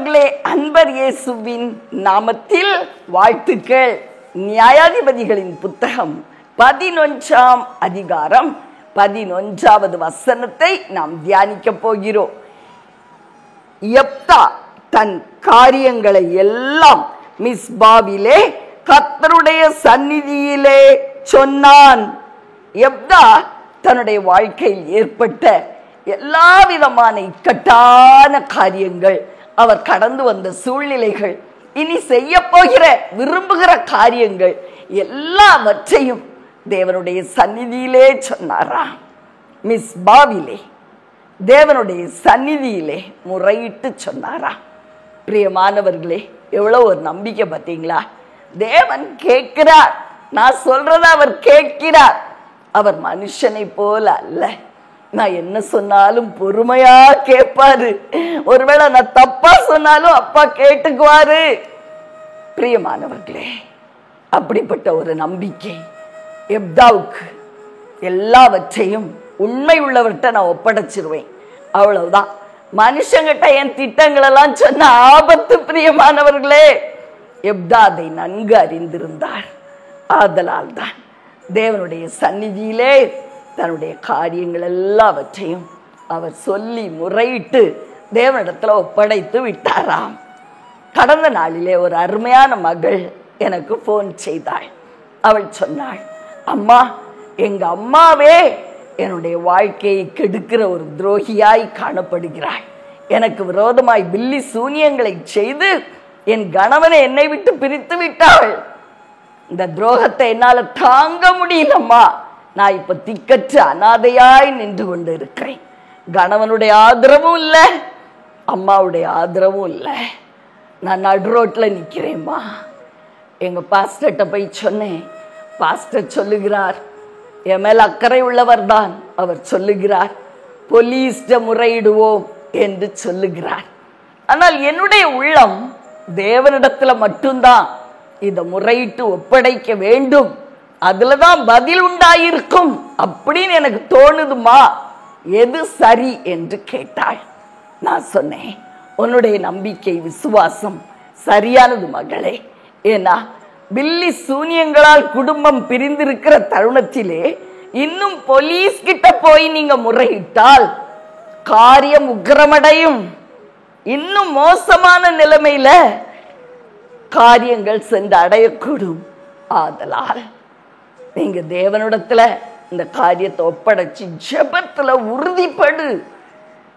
பிரியமானவர்களே, அன்பர் இயேசுவின் நாமத்தில் வாழ்த்துக்கள். நியாயாதிபதிகளின் புத்தகம் 11ஆம் அதிகாரம் 11வது வசனத்தை நாம் தியானிக்க போகிறோம். யெப்தா தன் காரியங்களை எல்லாம் மிஸ்பாவிலே கர்த்தருடைய சந்நிதியிலே சொன்னான். யெப்தா தன்னுடைய வாழ்க்கையில் ஏற்பட்ட எல்லா விதமான இக்கட்டான காரியங்கள், அவர் கடந்து வந்த சூழ்நிலைகள், இனி செய்ய போகிற விரும்புகிற காரியங்கள் எல்லாவற்றையும் தேவனுடைய சந்நிதியிலே சொன்னாரா. மிஸ்பாவிலே தேவனுடைய சந்நிதியிலே முறையிட்டு சொன்னாரா. பிரியமானவர்களே, எவ்வளோ ஒரு நம்பிக்கை பார்த்தீங்களா. தேவன் கேட்கிறார், நான் சொல்றத அவர் கேட்கிறார். அவர் மனுஷனை போல அல்ல. நான் என்ன சொன்னாலும் பொறுமையா கேட்பாரு. ஒருவேளை நான் தப்பா சொன்னாலும் அப்பா கேட்டுக்குவாரு. பிரியமானவர்களே, அப்படிப்பட்ட ஒரு நம்பிக்கை யெப்தாவுக்கு. எல்லாவற்றையும் உண்மை உள்ளவர்கிட்ட நான் ஒப்படைச்சிருவேன், அவ்வளவுதான். மனுஷங்கிட்ட என் திட்டங்களெல்லாம் சொன்ன ஆபத்து. பிரியமானவர்களே, யெப்தா அதை நன்கு அறிந்திருந்தார். ஆதலால் தான் தேவனுடைய சந்நிதியிலே தன்னுடைய காரியங்கள் எல்லாவற்றையும் அவர் சொல்லி முறையிட்டு தேவனிடத்துல ஒப்படைத்து விட்டாராம். கடந்த நாளிலே ஒரு அருமையான மகள் எனக்கு போன் செய்தாள். அவள் சொன்னாள், அம்மா, எங்க அம்மாவே என்னுடைய வாழ்க்கையை கெடுக்கிற ஒரு துரோகியாய் காணப்படுகிறாள். எனக்கு விரோதமாய் பில்லி சூனியங்களை செய்து என் கணவனை என்னை விட்டு பிரித்து விட்டாள். இந்த துரோகத்தை என்னால தாங்க முடியலம்மா. நான் இப்ப திக்கற்று அனாதையாய் நின்று கொண்டு இருக்கிறேன். கணவனுடைய ஆதரவும் இல்லை, அம்மாவுடைய ஆதரவும் இல்லை. நான் நடு ரோட்ல நிக்கிறேம்மா. எங்க பாஸ்டர்கிட்ட போய் சொன்னேன். பாஸ்டர் சொல்லுகிறார், என் மேல் அக்கறை உள்ளவர் தான். அவர் சொல்லுகிறார், போலீஸ்ட முறையிடுவோம் என்று சொல்லுகிறார். ஆனால் என்னுடைய உள்ளம் தேவனிடத்துல மட்டும்தான் இதை முறையிட்டு ஒப்படைக்க வேண்டும், அதுலதான் பதில் உண்டாயிருக்கும் அப்படின்னு எனக்கு தோணுதுமா. எது சரி என்று கேட்டாள். நான் சொன்னேன், உன்னுடைய நம்பிக்கை விசுவாசம் சரியானது மகளே. ஏன்னா பில்லி சூனியங்களால் குடும்பம் பிரிந்திருக்கிற தருணத்திலே இன்னும் போலீஸ் கிட்ட போய் நீங்க முறையிட்டால் காரியம் உக்கிரமடையும். இன்னும் மோசமான நிலைமையில காரியங்கள் சென்று அடையக்கூடும். ஆதலால் நீங்க தேவனிடத்துல இந்த காரியத்தை ஒப்படைச்சு ஜெபத்துல உறுதிப்படு.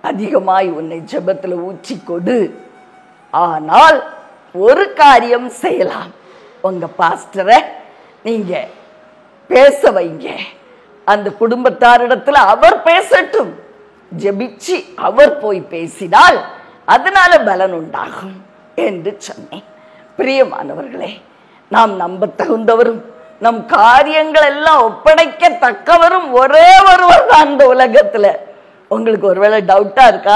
அதிகமாய் உன்னை ஜெபத்துல ஊற்றி கொடு. ஆனால் ஒரு காரியம் செய்யலாம், உங்க பாஸ்டரை நீங்க பேச வைங்க. அந்த குடும்பத்தாரிடத்துல அவர் பேசட்டும். ஜெபிச்சு அவர் போய் பேசினால் அதனால பலன் உண்டாகும் என்று சொன்னேன். பிரியமானவர்களே, நாம் நம்ப தகுந்தவரும் நம் காரியங்கள் எல்லாம் ஒப்படைக்க தக்கவரும் ஒரே ஒருவர் தான் இந்த உலகத்துல. உங்களுக்கு ஒருவேளை டவுட்டா இருக்கா?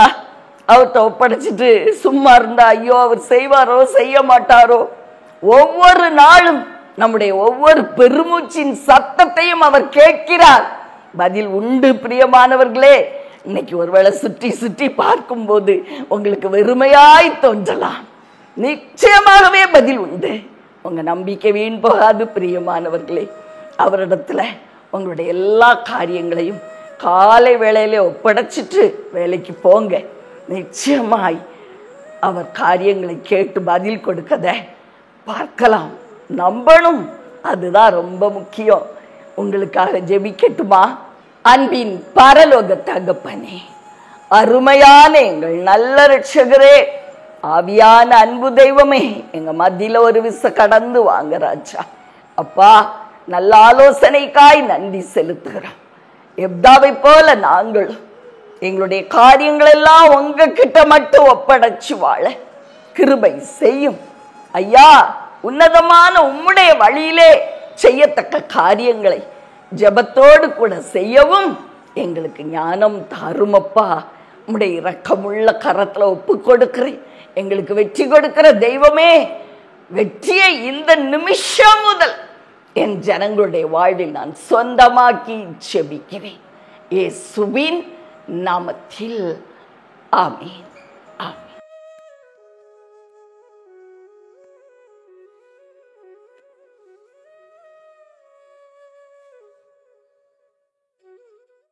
அவர்கிட்ட ஒப்படைச்சிட்டு சும்மா இருந்தா ஐயோ அவர் செய்வாரோ செய்ய மாட்டாரோ? ஒவ்வொரு நாளும் நம்முடைய ஒவ்வொரு பெருமூச்சின் சத்தத்தையும் அவர் கேட்கிறார். பதில் உண்டு. பிரியமானவர்களே, இன்னைக்கு ஒருவேளை சுற்றி சுற்றி பார்க்கும் போது உங்களுக்கு வெறுமையாய் தோன்றலாம். நிச்சயமாகவே பதில் உண்டு. உங்க நம்பிக்கை வீண் போகாது. பிரியமானவர்களே, அவரிடத்துல உங்களுடைய எல்லா காரியங்களையும் காலை வேளையிலே ஒப்படைச்சிட்டு வேலைக்கு போங்க. நிச்சயமாய் அவர் காரியங்களை கேட்டு பதில் கொடுக்கத பார்க்கலாம். நம்பணும், அதுதான் ரொம்ப முக்கியம். உங்களுக்காக ஜெபிக்கட்டுமா? அன்பின் பரலோக தகப்பனே, அருமையான எங்கள் நல்ல இரட்சகரே, ஆவியான அன்பு தெய்வமே, எங்க மத்தியில ஒரு விச கடந்து வாங்க ராஜா. அப்பா, நல்ல ஆலோசனைக்காய் நன்றி செலுத்துகிறோம். யெப்தாவை போல நாங்கள் எங்களுடைய காரியங்கள் எல்லாம் உங்ககிட்ட மட்டும் ஒப்படைச்சு வாழ கிருபை செய்யும் ஐயா. உன்னதமான உம்முடைய வழியிலே செய்யத்தக்க காரியங்களை ஜெபத்தோடு கூட செய்யவும் எங்களுக்கு ஞானம் தாருமப்பா. உம்முடைய இரக்கமுள்ள கரத்துல ஒப்பு கொடுக்கிறேன். எங்களுக்கு வெற்றி கொடுக்கிற தெய்வமே, வெற்றியை இந்த நிமிஷம் முதல் என் ஜனங்களுடைய வாழ்வில் நான் சொந்தமாக்கி ஜெபிக்கிறேன். இயேசுவின் நாமத்தில் ஆமென்.